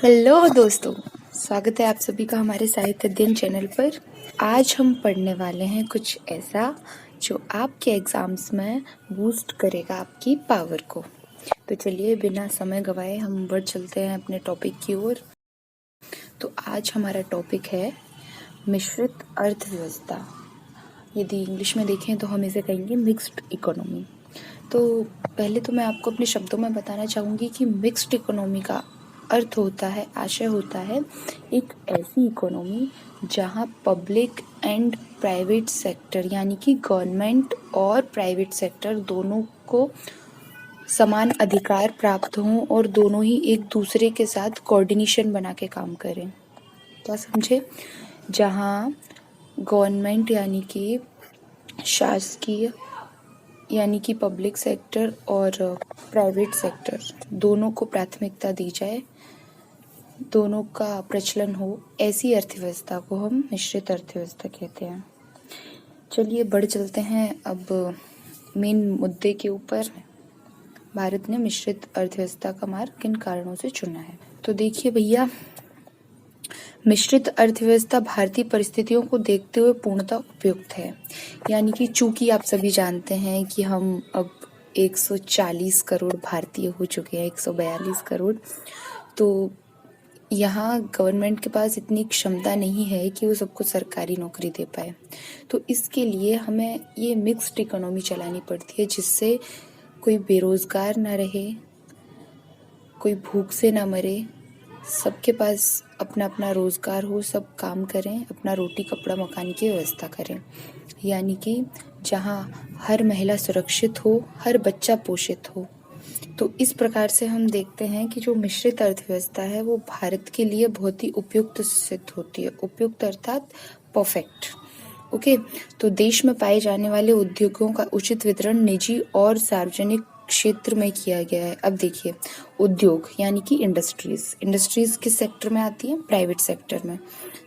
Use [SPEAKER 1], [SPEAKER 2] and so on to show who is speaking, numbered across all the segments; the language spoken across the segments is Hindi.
[SPEAKER 1] हेलो दोस्तों, स्वागत है आप सभी का हमारे साहित्य अध्ययन चैनल पर। आज हम पढ़ने वाले हैं कुछ ऐसा जो आपके एग्जाम्स में बूस्ट करेगा आपकी पावर को। तो चलिए बिना समय गवाए हम बढ़ चलते हैं अपने टॉपिक की ओर। तो आज हमारा टॉपिक है मिश्रित अर्थव्यवस्था। यदि इंग्लिश में देखें तो हम इसे कहेंगे मिक्स्ड इकोनॉमी। तो पहले तो मैं आपको अपने शब्दों में बताना चाहूँगी कि मिक्स्ड इकोनॉमी का अर्थ होता है, आशय होता है एक ऐसी इकोनॉमी जहाँ पब्लिक एंड प्राइवेट सेक्टर यानी कि गवर्नमेंट और प्राइवेट सेक्टर दोनों को समान अधिकार प्राप्त हों और दोनों ही एक दूसरे के साथ कोऑर्डिनेशन बना के काम करें। क्या समझे? जहाँ गवर्नमेंट यानी कि शासकीय यानी कि पब्लिक सेक्टर और प्राइवेट सेक्टर दोनों को प्राथमिकता दी जाए, दोनों का प्रचलन हो, ऐसी अर्थव्यवस्था को हम मिश्रित अर्थव्यवस्था कहते हैं। चलिए बढ़ चलते हैं अब मेन मुद्दे के ऊपर। भारत ने मिश्रित अर्थव्यवस्था का मार्ग किन कारणों से चुना है? तो देखिए भैया, मिश्रित अर्थव्यवस्था भारतीय परिस्थितियों को देखते हुए पूर्णतः उपयुक्त है। यानी कि चूंकि आप सभी जानते हैं कि हम अब 140 करोड़ भारतीय हो चुके हैं, 142 करोड़, तो यहाँ गवर्नमेंट के पास इतनी क्षमता नहीं है कि वो सबको सरकारी नौकरी दे पाए। तो इसके लिए हमें ये मिक्स्ड इकोनॉमी चलानी पड़ती है, जिससे कोई बेरोजगार ना रहे, कोई भूख से ना मरे, सबके पास अपना अपना रोजगार हो, सब काम करें, अपना रोटी कपड़ा मकान की व्यवस्था करें। यानी कि जहाँ हर महिला सुरक्षित हो, हर बच्चा पोषित हो। तो इस प्रकार से हम देखते हैं कि जो मिश्रित अर्थव्यवस्था है वो भारत के लिए बहुत ही उपयुक्त सिद्ध होती है। उपयुक्त अर्थात परफेक्ट। ओके, तो देश में पाए जाने वाले उद्योगों का उचित वितरण निजी और सार्वजनिक क्षेत्र में किया गया है। अब देखिए, उद्योग यानी कि इंडस्ट्रीज किस सेक्टर में आती है? प्राइवेट सेक्टर में।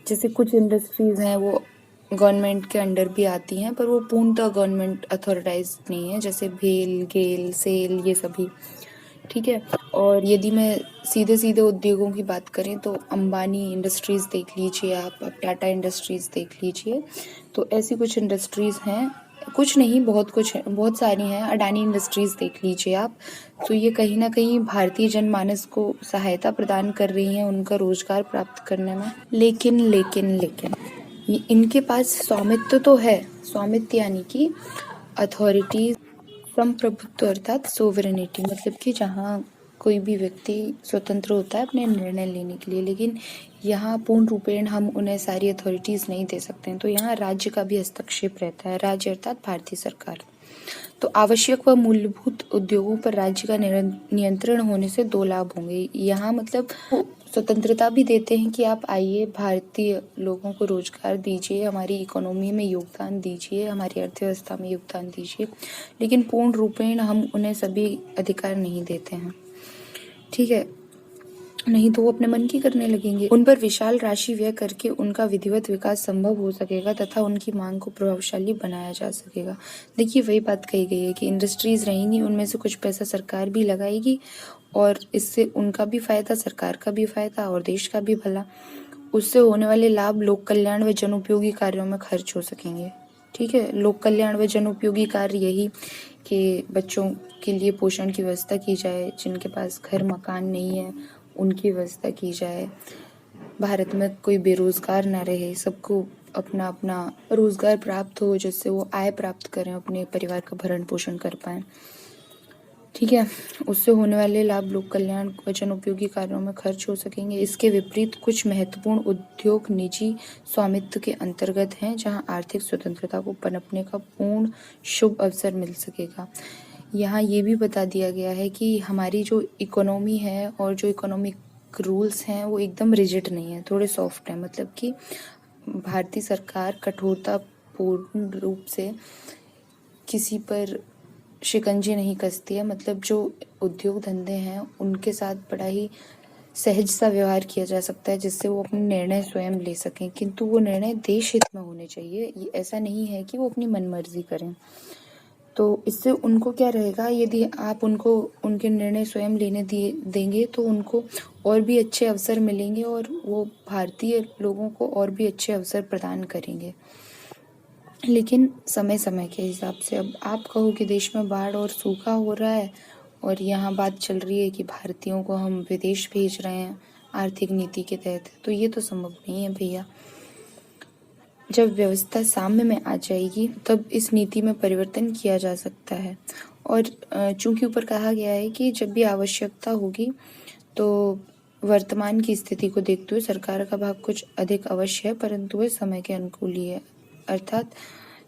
[SPEAKER 1] जैसे कुछ इंडस्ट्रीज हैं वो गवर्नमेंट के अंडर भी आती हैं, पर वो पूर्णतः गवर्नमेंट अथॉराइज नहीं है, जैसे भेल, गेल, सेल, ये सभी। ठीक है। और यदि मैं सीधे सीधे उद्योगों की बात करें तो अंबानी इंडस्ट्रीज देख लीजिए, आप टाटा इंडस्ट्रीज देख लीजिए। तो ऐसी कुछ इंडस्ट्रीज हैं, कुछ नहीं बहुत कुछ है, बहुत सारी हैं। अडानी इंडस्ट्रीज देख लीजिए आप। तो ये कहीं ना कहीं भारतीय जनमानस को सहायता प्रदान कर रही हैं उनका रोजगार प्राप्त करने में। लेकिन इनके पास स्वामित्व तो है। स्वामित्व यानी कि अथॉरिटी, संप्रभुत्व अर्थात सोवरेनिटी, मतलब कि जहाँ कोई भी व्यक्ति स्वतंत्र होता है अपने निर्णय लेने के लिए। लेकिन यहाँ पूर्ण रूपेण हम उन्हें सारी अथॉरिटीज नहीं दे सकते हैं। तो यहाँ राज्य का भी हस्तक्षेप रहता है। राज्य अर्थात भारतीय सरकार। तो आवश्यक व मूलभूत उद्योगों पर राज्य का नियंत्रण होने से दो लाभ होंगे। यहाँ मतलब स्वतंत्रता भी देते हैं कि आप आइए, भारतीय लोगों को रोजगार दीजिए, हमारी इकोनॉमी में योगदान दीजिए, हमारी अर्थव्यवस्था में योगदान दीजिए, लेकिन पूर्ण रूपेण हम उन्हें सभी अधिकार नहीं देते हैं। ठीक है, नहीं तो वो अपने मन की करने लगेंगे। उन पर विशाल राशि व्यय करके उनका विधिवत विकास संभव हो सकेगा तथा उनकी मांग को प्रभावशाली बनाया जा सकेगा। देखिए, वही बात कही गई है कि इंडस्ट्रीज रहेंगी, उनमें से कुछ पैसा सरकार भी लगाएगी और इससे उनका भी फायदा, सरकार का भी फायदा और देश का भी भला। उससे होने वाले लाभ लोक कल्याण व जनोपयोगी कार्यों में खर्च हो सकेंगे। ठीक है, लोक कल्याण व जनोपयोगी कार्य यही कि बच्चों के लिए पोषण की व्यवस्था की जाए, जिनके पास घर मकान नहीं है उनकी व्यवस्था की जाए, भारत में कोई बेरोजगार ना रहे, सबको अपना अपना रोजगार प्राप्त हो, जिससे वो आय प्राप्त करें, अपने परिवार का भरण पोषण कर पाए। ठीक है, उससे होने वाले लाभ लोक कल्याण व जनोपयोगी कार्यों में खर्च हो सकेंगे। इसके विपरीत कुछ महत्वपूर्ण उद्योग निजी स्वामित्व के अंतर्गत हैं, जहां आर्थिक स्वतंत्रता को पनपने का पूर्ण शुभ अवसर मिल सकेगा। यहाँ ये भी बता दिया गया है कि हमारी जो इकोनॉमी है और जो इकोनॉमिक रूल्स हैं वो एकदम रिजिड नहीं है, थोड़े सॉफ्ट हैं। मतलब कि भारतीय सरकार कठोरता पूर्ण रूप से किसी पर शिकंजे नहीं कसती है। मतलब जो उद्योग धंधे हैं उनके साथ बड़ा ही सहज सा व्यवहार किया जा सकता है, जिससे वो अपने निर्णय स्वयं ले सकें, किंतु वो निर्णय देश हित में होने चाहिए। ये ऐसा नहीं है कि वो अपनी मनमर्जी करें। तो इससे उनको क्या रहेगा, यदि आप उनको उनके निर्णय स्वयं लेने देंगे तो उनको और भी अच्छे अवसर मिलेंगे और वो भारतीय लोगों को और भी अच्छे अवसर प्रदान करेंगे। लेकिन समय समय के हिसाब से, अब आप कहो कि देश में बाढ़ और सूखा हो रहा है और यहाँ बात चल रही है कि भारतीयों को हम विदेश भेज रहे हैं आर्थिक नीति के तहत, तो ये तो संभव नहीं है भैया। जब व्यवस्था साम्य में आ जाएगी तब इस नीति में परिवर्तन किया जा सकता है। और चूंकि ऊपर कहा गया है कि जब भी आवश्यकता होगी तो वर्तमान की स्थिति को देखते हुए सरकार का भाग कुछ अधिक अवश्य है, परंतु वह समय के अनुकूल ही है। अर्थात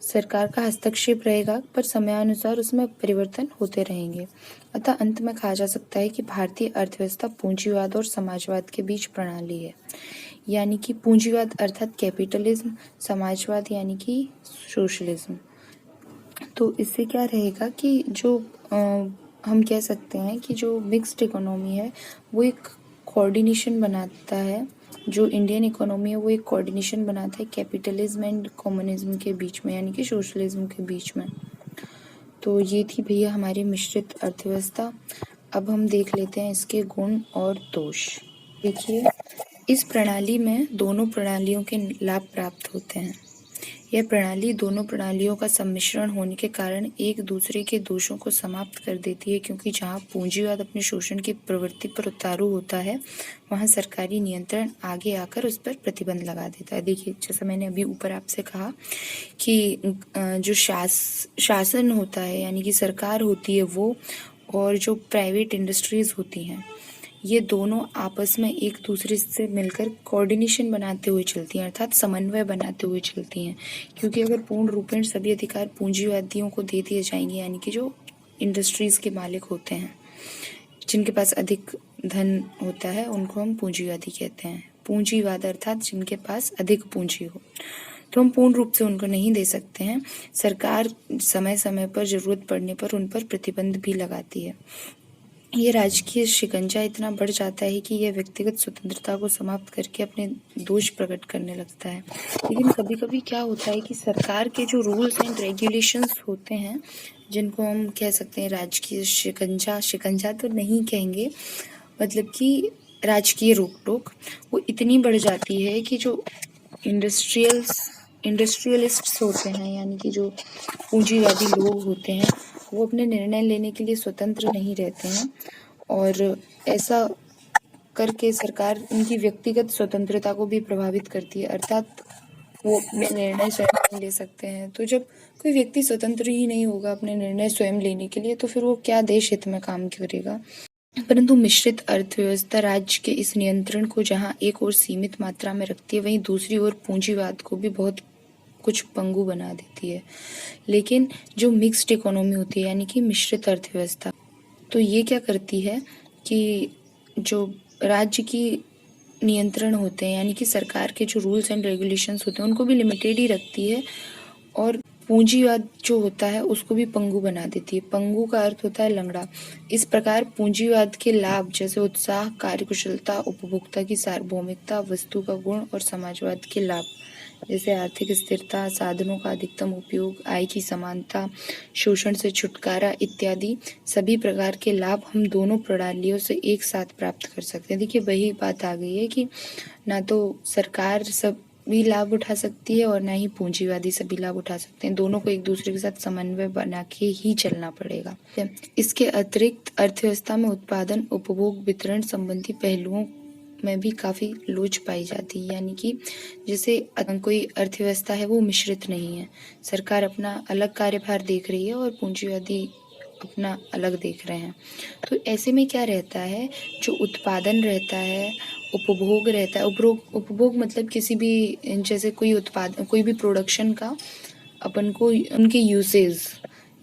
[SPEAKER 1] सरकार का हस्तक्षेप रहेगा पर समयानुसार उसमें परिवर्तन होते रहेंगे। अतः अंत में कहा जा सकता है कि भारतीय अर्थव्यवस्था पूंजीवाद और समाजवाद के बीच प्रणाली है। यानी कि पूंजीवाद अर्थात कैपिटलिज्म, समाजवाद यानी कि सोशलिज्म। तो इससे क्या रहेगा कि जो हम कह सकते हैं कि जो मिक्स्ड इकोनॉमी है वो एक कोऑर्डिनेशन बनाता है। जो इंडियन इकोनॉमी है वो एक कोऑर्डिनेशन बनाता है कैपिटलिज्म एंड कम्युनिज्म के बीच में, यानी कि सोशलिज्म के बीच में। तो ये थी भैया हमारी मिश्रित अर्थव्यवस्था। अब हम देख लेते हैं इसके गुण और दोष। देखिए, इस प्रणाली में दोनों प्रणालियों के लाभ प्राप्त होते हैं। यह प्रणाली दोनों प्रणालियों का सम्मिश्रण होने के कारण एक दूसरे के दोषों को समाप्त कर देती है, क्योंकि जहां पूंजीवाद अपने शोषण की प्रवृत्ति पर उतारू होता है वहां सरकारी नियंत्रण आगे आकर उस पर प्रतिबंध लगा देता है। देखिए, जैसा मैंने अभी ऊपर आपसे कहा कि जो शासन होता है यानी कि सरकार होती है वो, और जो प्राइवेट इंडस्ट्रीज होती हैं, ये दोनों आपस में एक दूसरे से मिलकर कोऑर्डिनेशन बनाते हुए चलती हैं, अर्थात समन्वय बनाते हुए चलती हैं। क्योंकि अगर पूर्ण रूपेण सभी अधिकार पूंजीवादियों को दे दिए जाएंगे, यानी कि जो इंडस्ट्रीज के मालिक होते हैं, जिनके पास अधिक धन होता है, उनको हम पूंजीवादी कहते हैं। पूंजीवाद अर्थात जिनके पास अधिक पूंजी हो, तो हम पूर्ण रूप से उनको नहीं दे सकते हैं। सरकार समय समय पर जरूरत पड़ने पर उन पर प्रतिबंध भी लगाती है। ये राजकीय शिकंजा इतना बढ़ जाता है कि यह व्यक्तिगत स्वतंत्रता को समाप्त करके अपने दोष प्रकट करने लगता है। लेकिन कभी कभी क्या होता है कि सरकार के जो रूल्स एंड रेगुलेशंस होते हैं, जिनको हम कह सकते हैं राजकीय शिकंजा, शिकंजा तो नहीं कहेंगे, मतलब कि राजकीय रोक टोक, वो इतनी बढ़ जाती है कि जो इंडस्ट्रियलिस्ट्स होते हैं, यानी कि जो पूंजीवादी लोग होते हैं, वो अपने निर्णय लेने के लिए स्वतंत्र नहीं रहते हैं। और ऐसा करके सरकार उनकी व्यक्तिगत स्वतंत्रता को भी प्रभावित करती है, अर्थात वो अपने निर्णय स्वयं नहीं ले सकते हैं। तो जब कोई व्यक्ति स्वतंत्र ही नहीं होगा अपने निर्णय स्वयं लेने के लिए, तो फिर वो क्या देश हित में काम करेगा। परंतु मिश्रित अर्थव्यवस्था राज्य के इस नियंत्रण को जहां एक ओर सीमित मात्रा में रखती है, वहीं दूसरी ओर पूंजीवाद को भी बहुत कुछ पंगु बना देती है। लेकिन जो मिक्स्ड इकोनॉमी होती है, यानी कि मिश्रित अर्थव्यवस्था, तो ये क्या करती है कि जो राज्य की नियंत्रण होते हैं, यानी कि सरकार के जो रूल्स एंड रेगुलेशंस होते हैं, उनको भी लिमिटेड ही रखती है, और पूंजीवाद जो होता है उसको भी पंगु बना देती है। पंगु का अर्थ होता है लंगड़ा। इस प्रकार पूंजीवाद के लाभ जैसे उत्साह, कार्यकुशलता, उपभोक्ता की सार्वभौमिकता, वस्तु का गुण, और समाजवाद के लाभ जैसे आर्थिक स्थिरता, साधनों का अधिकतम उपयोग, आय की समानता, शोषण से छुटकारा इत्यादि सभी प्रकार के लाभ हम दोनों प्रणालियों से एक साथ प्राप्त कर सकते हैं। देखिए, वही बात आ गई है कि ना तो सरकार सब भी लाभ उठा सकती है और ना ही पूंजीवादी सभी लाभ उठा सकते हैं। दोनों को एक दूसरे के साथ समन्वय बना के ही चलना पड़ेगा। इसके अतिरिक्त अर्थव्यवस्था में उत्पादन, उपभोग, वितरण संबंधी पहलुओं में भी काफी लोच पाई जाती है। यानी कि जैसे कोई अर्थव्यवस्था है वो मिश्रित नहीं है, सरकार अपना अलग कार्यभार देख रही है और पूंजीवादी अपना अलग देख रहे हैं। तो ऐसे में क्या रहता है, जो उत्पादन रहता है, उपभोग रहता है, उपभोग मतलब किसी भी, जैसे कोई भी प्रोडक्शन का अपन को उनके यूसेज,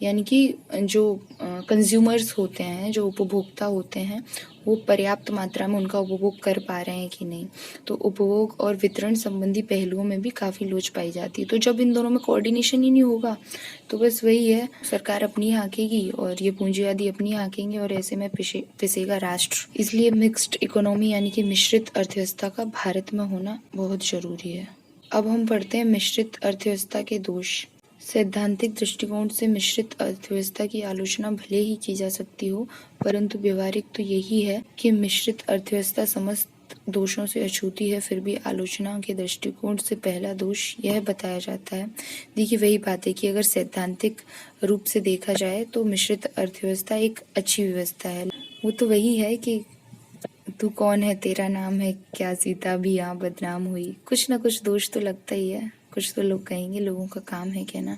[SPEAKER 1] यानी कि जो कंज्यूमर्स होते हैं, जो उपभोक्ता होते हैं, वो पर्याप्त मात्रा में उनका उपभोग कर पा रहे हैं कि नहीं। तो उपभोग और वितरण संबंधी पहलुओं में भी काफ़ी लोच पाई जाती है। तो जब इन दोनों में कोऑर्डिनेशन ही नहीं होगा तो बस वही है, सरकार अपनी हाँकेगी और ये पूंजीवादी अपनी हाँकेंगे, और ऐसे में पिसेगा राष्ट्र। इसलिए मिक्स्ड इकोनॉमी यानी कि मिश्रित अर्थव्यवस्था का भारत में होना बहुत जरूरी है। अब हम पढ़ते हैं मिश्रित अर्थव्यवस्था के दोष। सैद्धांतिक दृष्टिकोण से मिश्रित अर्थव्यवस्था की आलोचना भले ही की जा सकती हो, परंतु व्यवहारिक तो यही है कि मिश्रित अर्थव्यवस्था समस्त दोषों से अछूती है। फिर भी आलोचना के दृष्टिकोण से पहला दोष यह बताया जाता है। देखिए, वही बात है कि अगर सैद्धांतिक रूप से देखा जाए तो मिश्रित अर्थव्यवस्था एक अच्छी व्यवस्था है। वो तो वही है कि तू कौन है, तेरा नाम है क्या, सीता भी यहाँ बदनाम हुई। कुछ ना कुछ दोष तो लगता ही है, कुछ तो लोग कहेंगे, लोगों का काम है कहना।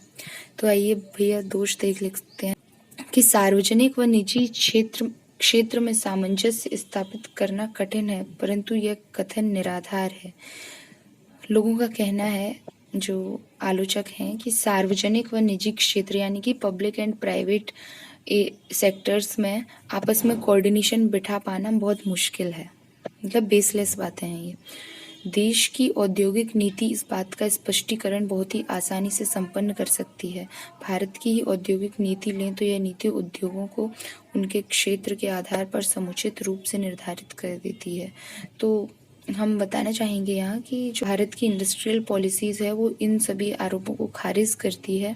[SPEAKER 1] तो आइए भैया दोष देख लेते हैं कि सार्वजनिक व निजी क्षेत्र में सामंजस्य स्थापित करना कठिन है, परंतु यह कथन निराधार है। लोगों का कहना है, जो आलोचक हैं, कि सार्वजनिक व निजी क्षेत्र यानी कि पब्लिक एंड प्राइवेट सेक्टर्स में आपस में कोऑर्डिनेशन बिठा पाना बहुत मुश्किल है। मतलब बेसलेस बातें हैं ये। देश की औद्योगिक नीति इस बात का स्पष्टीकरण बहुत ही आसानी से संपन्न कर सकती है। भारत की ही औद्योगिक नीति लें तो यह नीति उद्योगों को उनके क्षेत्र के आधार पर समुचित रूप से निर्धारित कर देती है। तो हम बताना चाहेंगे यहाँ कि जो भारत की इंडस्ट्रियल पॉलिसीज़ है वो इन सभी आरोपों को खारिज करती है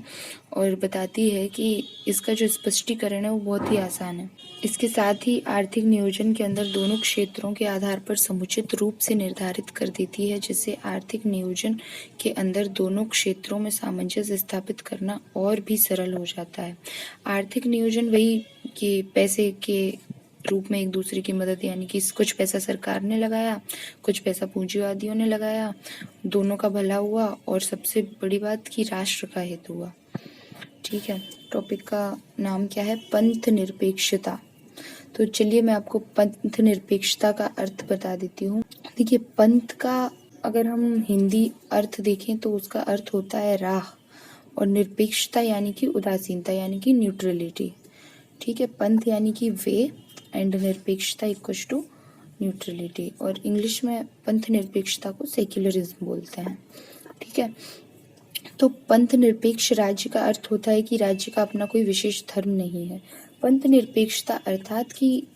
[SPEAKER 1] और बताती है कि इसका जो स्पष्टीकरण है वो बहुत ही आसान है। इसके साथ ही आर्थिक नियोजन के अंदर दोनों क्षेत्रों के आधार पर समुचित रूप से निर्धारित कर देती है, जिससे आर्थिक नियोजन के अंदर दोनों क्षेत्रों में सामंजस्य स्थापित करना और भी सरल हो जाता है। आर्थिक नियोजन वही कि पैसे के रूप में एक दूसरे की मदद, यानी कि कुछ पैसा सरकार ने लगाया, कुछ पैसा पूंजीवादियों ने लगाया, दोनों का भला हुआ और सबसे बड़ी बात कि राष्ट्र का हित हुआ। ठीक है, टॉपिक का नाम क्या है? पंथ निरपेक्षता। तो चलिए मैं आपको पंथ निरपेक्षता का अर्थ बता देती हूँ। देखिए, पंथ का अगर हम हिंदी अर्थ देखें तो उसका अर्थ होता है राह, और निरपेक्षता यानी कि उदासीनता यानी कि न्यूट्रलिटी। ठीक है, पंथ यानी कि वे एंड निरपेक्षता इक्वल्स टू न्यूट्रलिटी, और इंग्लिश में पंथ निरपेक्षता को सेक्युलरिज्म बोलते हैं। ठीक है, तो पंथ निरपेक्ष राज्य का अर्थ होता है कि राज्य का अपना कोई विशेष धर्म नहीं है। पंथ निरपेक्षता अर्थात कि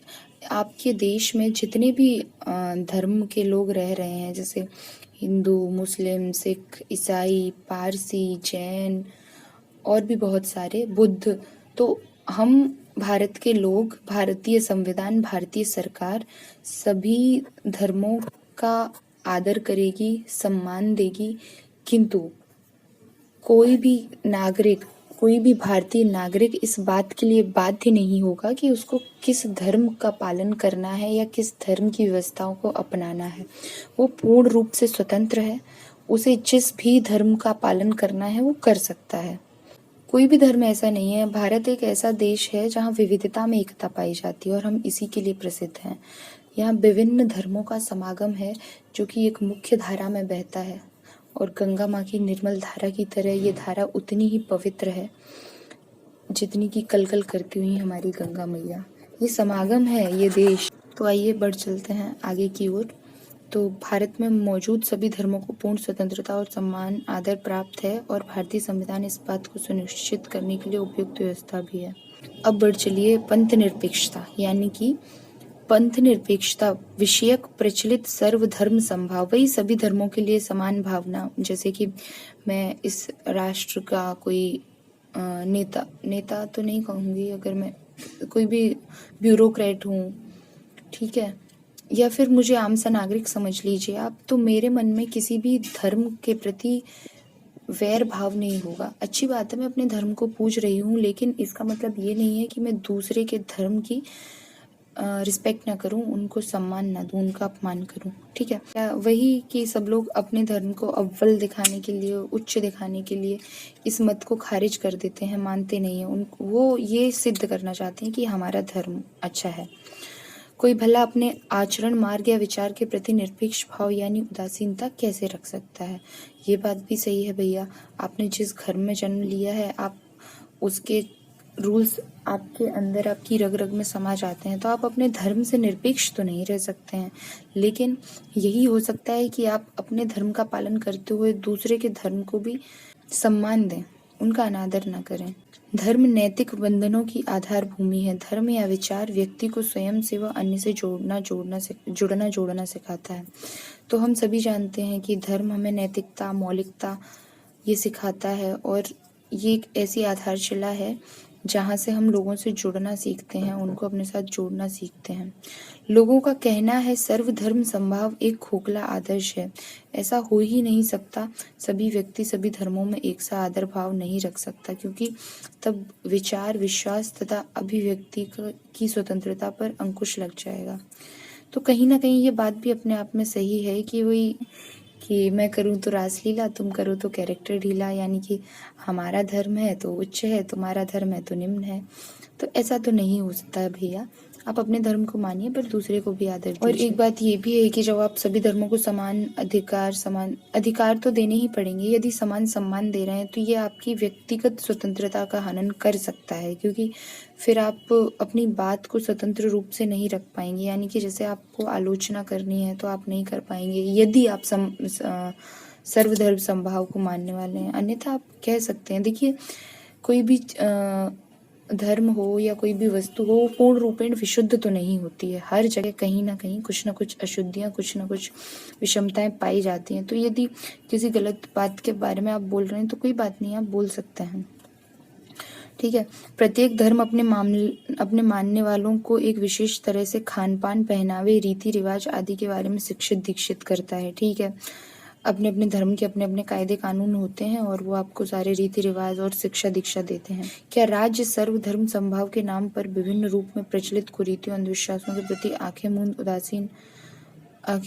[SPEAKER 1] आपके देश में जितने भी धर्म के लोग रह रहे हैं, जैसे हिंदू, मुस्लिम, सिख, ईसाई, पारसी, जैन और भी बहुत सारे, बुद्ध, तो हम भारत के लोग, भारतीय संविधान, भारतीय सरकार सभी धर्मों का आदर करेगी, सम्मान देगी, किंतु कोई भी नागरिक, कोई भी भारतीय नागरिक इस बात के लिए बाध्य नहीं होगा कि उसको किस धर्म का पालन करना है या किस धर्म की व्यवस्थाओं को अपनाना है। वो पूर्ण रूप से स्वतंत्र है, उसे जिस भी धर्म का पालन करना है वो कर सकता है। कोई भी धर्म ऐसा नहीं है। भारत एक ऐसा देश है जहाँ विविधता में एकता पाई जाती है और हम इसी के लिए प्रसिद्ध हैं। यहाँ विभिन्न धर्मों का समागम है जो कि एक मुख्य धारा में बहता है, और गंगा माँ की निर्मल धारा की तरह ये धारा उतनी ही पवित्र है जितनी की कलकल करती हुई हमारी गंगा मैया। ये समागम है ये देश। तो आइए बढ़ चलते हैं आगे की ओर। तो भारत में मौजूद सभी धर्मों को पूर्ण स्वतंत्रता और सम्मान आदर प्राप्त है, और भारतीय संविधान इस बात को सुनिश्चित करने के लिए उपयुक्त व्यवस्था भी है। अब बढ़ चलिए पंथ निरपेक्षता, यानी कि पंथ निरपेक्षता विषयक प्रचलित सर्वधर्म समभाव, वही सभी धर्मों के लिए समान भावना। जैसे कि मैं इस राष्ट्र का कोई नेता तो नहीं कहूँगी, अगर मैं कोई भी ब्यूरोक्रेट हूँ, ठीक है, या फिर मुझे आम सा नागरिक समझ लीजिए आप, तो मेरे मन में किसी भी धर्म के प्रति वैर भाव नहीं होगा। अच्छी बात है, मैं अपने धर्म को पूज रही हूँ, लेकिन इसका मतलब ये नहीं है कि मैं दूसरे के धर्म की रिस्पेक्ट ना करूं, उनको सम्मान ना दूं, उनका अपमान करूं। ठीक है, वही कि सब लोग अपने धर्म को अव्वल दिखाने के लिए, उच्च दिखाने के लिए इस मत को खारिज कर देते हैं, मानते नहीं हैं। उनको वो ये सिद्ध करना चाहते हैं कि हमारा धर्म अच्छा है। कोई भला अपने आचरण, मार्ग या विचार के प्रति निरपेक्ष भाव यानी उदासीनता कैसे रख सकता है? ये बात भी सही है भैया, आपने जिस घर में जन्म लिया है, आप उसके रूल्स आपके अंदर, आपकी रग रग में समा जाते हैं, तो आप अपने धर्म से निरपेक्ष तो नहीं रह सकते हैं, लेकिन यही हो सकता है कि आप अपने धर्म का पालन करते हुए दूसरे के धर्म को भी सम्मान दें, उनका अनादर ना करें। धर्म नैतिक बंधनों की आधार भूमि है। धर्म या विचार व्यक्ति को स्वयं से व अन्य से जुड़ना सिखाता है। तो हम सभी जानते हैं कि धर्म हमें नैतिकता, मौलिकता ये सिखाता है, और ये एक ऐसी आधारशिला है जहाँ से हम लोगों से जुड़ना सीखते हैं, उनको अपने साथ जोड़ना सीखते हैं। लोगों का कहना है सर्वधर्म समभाव एक खोखला आदर्श है। ऐसा हो ही नहीं सकता। सभी व्यक्ति सभी धर्मों में एक सा आदर भाव नहीं रख सकता, क्योंकि तब विचार, विश्वास तथा अभिव्यक्ति की स्वतंत्रता पर अंकुश लग जाएगा। तो कहीं ना कहीं ये बात भी अपने आप में सही है कि मैं करूँ तो रासलीला, तुम करो तो कैरेक्टर ढीला, यानी कि हमारा धर्म है तो उच्च है, तुम्हारा धर्म है तो निम्न है। तो ऐसा तो नहीं हो सकता है भैया। आप अपने धर्म को मानिए पर दूसरे को भी आदर दीजिए। और एक बात ये भी है कि जब आप सभी धर्मों को समान अधिकार तो देने ही पड़ेंगे। यदि समान सम्मान दे रहे हैं तो ये आपकी व्यक्तिगत स्वतंत्रता का हनन कर सकता है, क्योंकि फिर आप अपनी बात को स्वतंत्र रूप से नहीं रख पाएंगे। यानी कि जैसे आपको आलोचना करनी है तो आप नहीं कर पाएंगे यदि आप सर्वधर्म समभाव को मानने वाले हैं। अन्यथा आप कह सकते हैं। देखिए, कोई भी धर्म हो या कोई भी वस्तु हो, पूर्ण रूपेण विशुद्ध तो नहीं होती है। हर जगह कहीं ना कहीं कुछ ना कुछ अशुद्धियां, कुछ ना कुछ विषमताएं पाई जाती हैं। तो यदि किसी गलत बात के बारे में आप बोल रहे हैं तो कोई बात नहीं, आप बोल सकते हैं, ठीक है। प्रत्येक धर्म अपने मानने वालों को एक विशेष तरह से खान पान, पहनावे, रीति रिवाज आदि के बारे में शिक्षित दीक्षित करता है, ठीक है। अपने अपने धर्म के अपने अपने कायदे कानून होते हैं और वो आपको सारे रीति रिवाज और शिक्षा दीक्षा देते हैं। क्या राज्य सर्वधर्म समभाव के नाम पर विभिन्न रूप में प्रचलित कुरीतियों, अंधविश्वासों के प्रति आंखें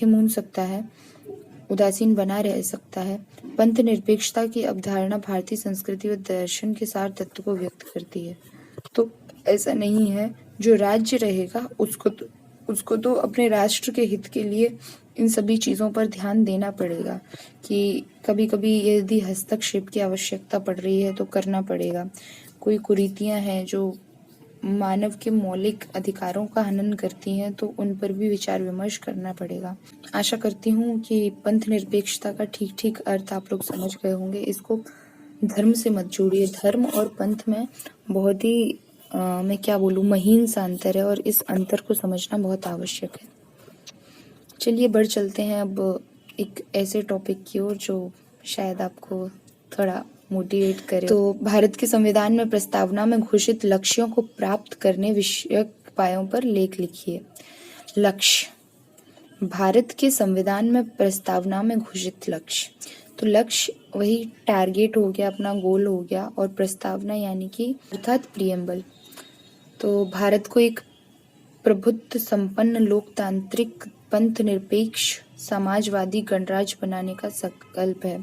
[SPEAKER 1] मूंद सकता है, उदासीन बना रह सकता है? पंथ निरपेक्षता की अवधारणा भारतीय संस्कृति व दर्शन के सार तत्व को व्यक्त करती है। तो ऐसा नहीं है, जो राज्य रहेगा उसको तो अपने राष्ट्र के हित के लिए इन सभी चीज़ों पर ध्यान देना पड़ेगा कि कभी कभी यदि हस्तक्षेप की आवश्यकता पड़ रही है तो करना पड़ेगा। कोई कुरीतियां हैं जो मानव के मौलिक अधिकारों का हनन करती हैं तो उन पर भी विचार विमर्श करना पड़ेगा। आशा करती हूँ कि पंथ निरपेक्षता का ठीक ठीक अर्थ आप लोग समझ गए होंगे। इसको धर्म से मत जोड़िए। धर्म और पंथ में बहुत ही मैं क्या बोलूँ, महीन सा अंतर है और इस अंतर को समझना बहुत आवश्यक है। चलिए बढ़ चलते हैं अब एक ऐसे टॉपिक की ओर जो शायद आपको थोड़ा मोटिवेट करे। तो भारत के संविधान में प्रस्तावना में घोषित लक्ष्यों को प्राप्त करने विषयक उपायों पर लेख लिखिए। लक्ष्य, भारत के संविधान में प्रस्तावना में घोषित लक्ष्य, तो लक्ष्य वही टारगेट हो गया, अपना गोल हो गया, और प्रस्तावना यानी कि अर्थात प्रियम्बल। तो भारत को एक प्रभुत्व संपन्न, लोकतांत्रिक, पंथ निरपेक्ष, समाजवादी गणराज्य बनाने का संकल्प है।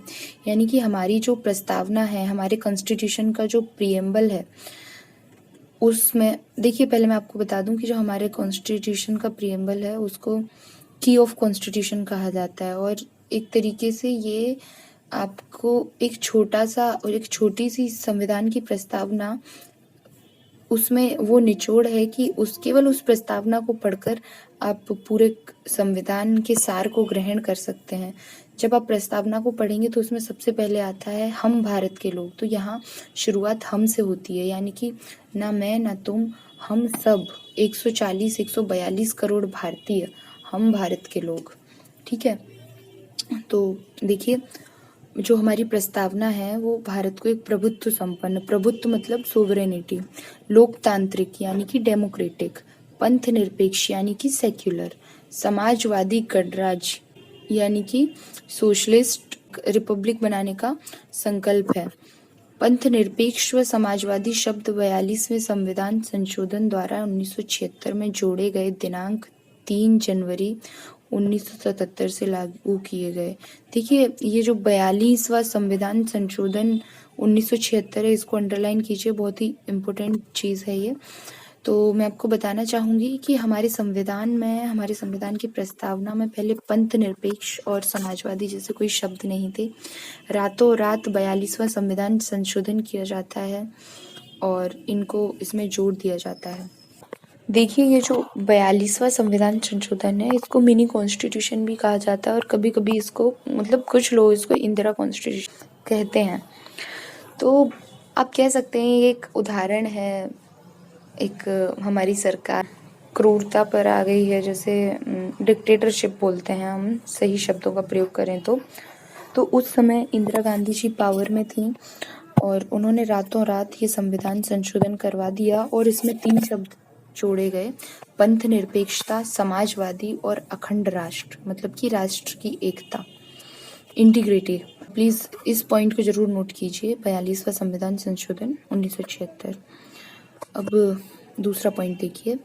[SPEAKER 1] यानी कि हमारी जो प्रस्तावना है, हमारे कॉन्स्टिट्यूशन का जो प्रियम्बल है, उसमें देखिए, पहले मैं आपको बता दूं कि जो हमारे कॉन्स्टिट्यूशन का प्रियम्बल है उसको की ऑफ कॉन्स्टिट्यूशन कहा जाता है। और एक तरीके से ये आपको एक छोटा सा और एक छोटी सी संविधान की प्रस्तावना, उसमें वो निचोड़ है कि केवल उस प्रस्तावना को पढ़कर आप पूरे संविधान के सार को ग्रहण कर सकते हैं। जब आप प्रस्तावना को पढ़ेंगे तो उसमें सबसे पहले आता है हम भारत के लोग। तो यहाँ शुरुआत हम से होती है, यानी कि ना मैं ना तुम, हम सब 142 करोड़ भारतीय, हम भारत के लोग, ठीक है। तो देखिए, जो हमारी प्रस्तावना है वो भारत को एक प्रभुत्व संपन्न, प्रभुत्व मतलब सोवरेनिटी, लोकतांत्रिक यानी कि डेमोक्रेटिक, पंथ निरपेक्ष यानी कि सेक्युलर, समाजवादी गणराज्य यानी कि सोशलिस्ट रिपब्लिक बनाने का संकल्प है। पंथ निरपेक्ष व समाजवादी शब्द 42वें संविधान संशोधन द्वारा 1976 में जोड़े गए दिनांक 3 जनवरी 1977 से लागू किए गए। देखिए, ये जो 42वां संविधान संशोधन 1976 है, इसको अंडरलाइन कीजिए, बहुत ही इम्पोर्टेंट चीज़ है ये। तो मैं आपको बताना चाहूँगी कि हमारे संविधान की प्रस्तावना में पहले पंथ निरपेक्ष और समाजवादी जैसे कोई शब्द नहीं थे। रातों रात 42वां संविधान संशोधन किया जाता है और इनको इसमें जोड़ दिया जाता है। देखिए, ये जो 42वां संविधान संशोधन है, इसको मिनी कॉन्स्टिट्यूशन भी कहा जाता है और कभी कभी इसको, मतलब कुछ लोग इसको इंदिरा कॉन्स्टिट्यूशन कहते हैं। तो आप कह सकते हैं ये एक उदाहरण है, एक हमारी सरकार क्रूरता पर आ गई है, जैसे डिक्टेटरशिप बोलते हैं हम, सही शब्दों का प्रयोग करें तो उस समय इंदिरा गांधी जी पावर में थी और उन्होंने रातों रात ये संविधान संशोधन करवा दिया और इसमें 3 शब्द जोड़े गए, पंथ निरपेक्षता, समाजवादी और अखंड राष्ट्र, मतलब कि राष्ट्र की एकता, इंटीग्रिटी। प्लीज इस पॉइंट को जरूर नोट कीजिए, 42वां संविधान संशोधन 1976। अब दूसरा पॉइंट देखिए,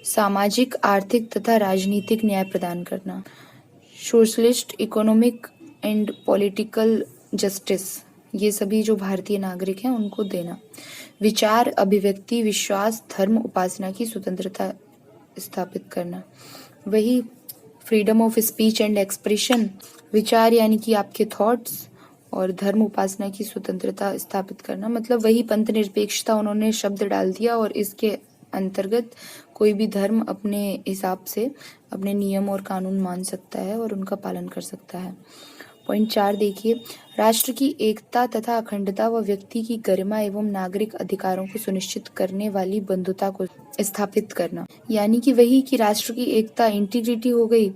[SPEAKER 1] सामाजिक, आर्थिक तथा राजनीतिक न्याय प्रदान करना, socialist, economic and political justice, ये सभी जो भारतीय नागरिक हैं उनको देना, विचार, अभिव्यक्ति, विश्वास, धर्म, उपासना की स्वतंत्रता स्थापित करना, वही freedom of speech and expression, विचार यानी कि आपके थॉट्स, और धर्म उपासना की स्वतंत्रता स्थापित करना, मतलब वही पंथ निरपेक्षता उन्होंने शब्द डाल दिया और इसके अंतर्गत कोई भी धर्म अपने हिसाब से अपने नियम और कानून मान सकता है और उनका पालन कर सकता है। पॉइंट 4 देखिए, राष्ट्र की एकता तथा अखंडता व व्यक्ति की गरिमा एवं नागरिक अधिकारों को सुनिश्चित करने वाली बंधुता को स्थापित करना, यानी कि वही कि राष्ट्र की एकता, इंटीग्रिटी हो गई,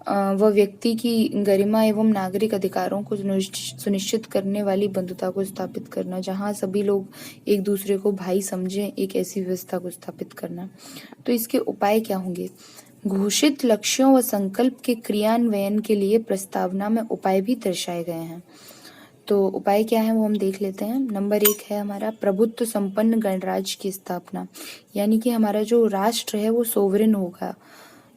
[SPEAKER 1] व व्यक्ति की गरिमा एवं नागरिक अधिकारों को सुनिश्चित करने वाली बंधुता को स्थापित करना, जहां सभी लोग एक दूसरे को भाई समझें, एक ऐसी व्यवस्था को स्थापित करना। तो इसके उपाय क्या होंगे? घोषित लक्ष्यों व संकल्प के क्रियान्वयन के लिए प्रस्तावना में उपाय भी दर्शाए गए हैं। तो उपाय क्या है वो हम देख लेते हैं। नंबर 1 है हमारा प्रभुत्व संपन्न गणराज्य की स्थापना, यानी कि हमारा जो राष्ट्र है वो सोवरेन होगा,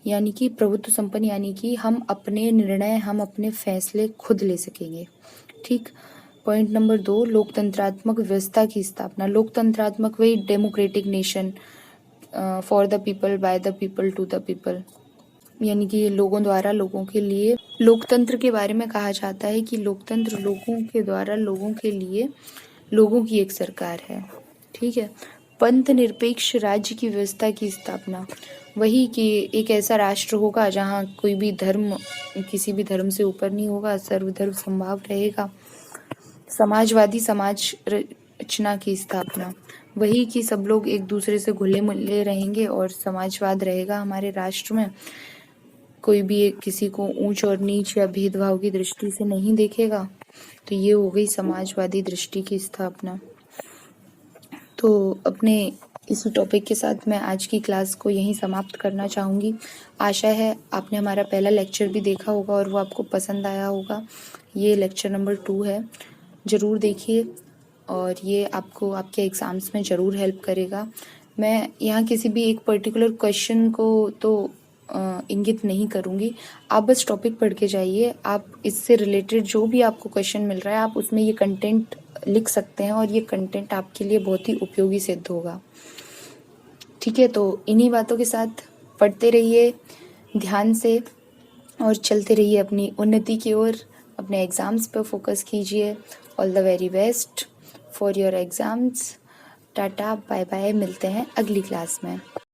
[SPEAKER 1] यानी कि प्रभुत्व संपन्न, यानी कि हम अपने निर्णय, हम अपने फैसले खुद ले सकेंगे। ठीक। पॉइंट नंबर 2, लोकतंत्रात्मक व्यवस्था की स्थापना। लोकतंत्रात्मक वही democratic nation, for the people, by the people, to the people, यानी कि लोगों द्वारा लोगों के लिए। लोकतंत्र के बारे में कहा जाता है कि लोकतंत्र लोगों के द्वारा लोगों के लिए लोगों की एक सरकार है। ठीक है। पंथ निरपेक्ष राज्य की व्यवस्था की स्थापना, वही कि एक ऐसा राष्ट्र होगा जहाँ कोई भी धर्म किसी भी धर्म से ऊपर नहीं होगा, सर्वधर्म समभाव रहेगा। समाजवादी समाज रचना की स्थापना, वही कि सब लोग एक दूसरे से घुले मिले रहेंगे और समाजवाद रहेगा हमारे राष्ट्र में, कोई भी एक किसी को ऊंच और नीच या भेदभाव की दृष्टि से नहीं देखेगा। तो ये हो गई समाजवादी दृष्टि की स्थापना। तो अपने इसी टॉपिक के साथ मैं आज की क्लास को यहीं समाप्त करना चाहूँगी। आशा है आपने हमारा पहला लेक्चर भी देखा होगा और वो आपको पसंद आया होगा। ये लेक्चर नंबर 2 है, ज़रूर देखिए और ये आपको आपके एग्ज़ाम्स में ज़रूर हेल्प करेगा। मैं यहाँ किसी भी एक पर्टिकुलर क्वेश्चन को तो इंगित नहीं करूँगी, आप बस टॉपिक पढ़ के जाइए। आप इससे रिलेटेड जो भी आपको क्वेश्चन मिल रहा है आप उसमें ये कंटेंट लिख सकते हैं और ये कंटेंट आपके लिए बहुत ही उपयोगी सिद्ध होगा। ठीक है, तो इन्हीं बातों के साथ पढ़ते रहिए ध्यान से और चलते रहिए अपनी उन्नति की ओर। अपने एग्ज़ाम्स पर फोकस कीजिए। All the very best for your exams. Tata, bye bye, मिलते हैं अगली क्लास में।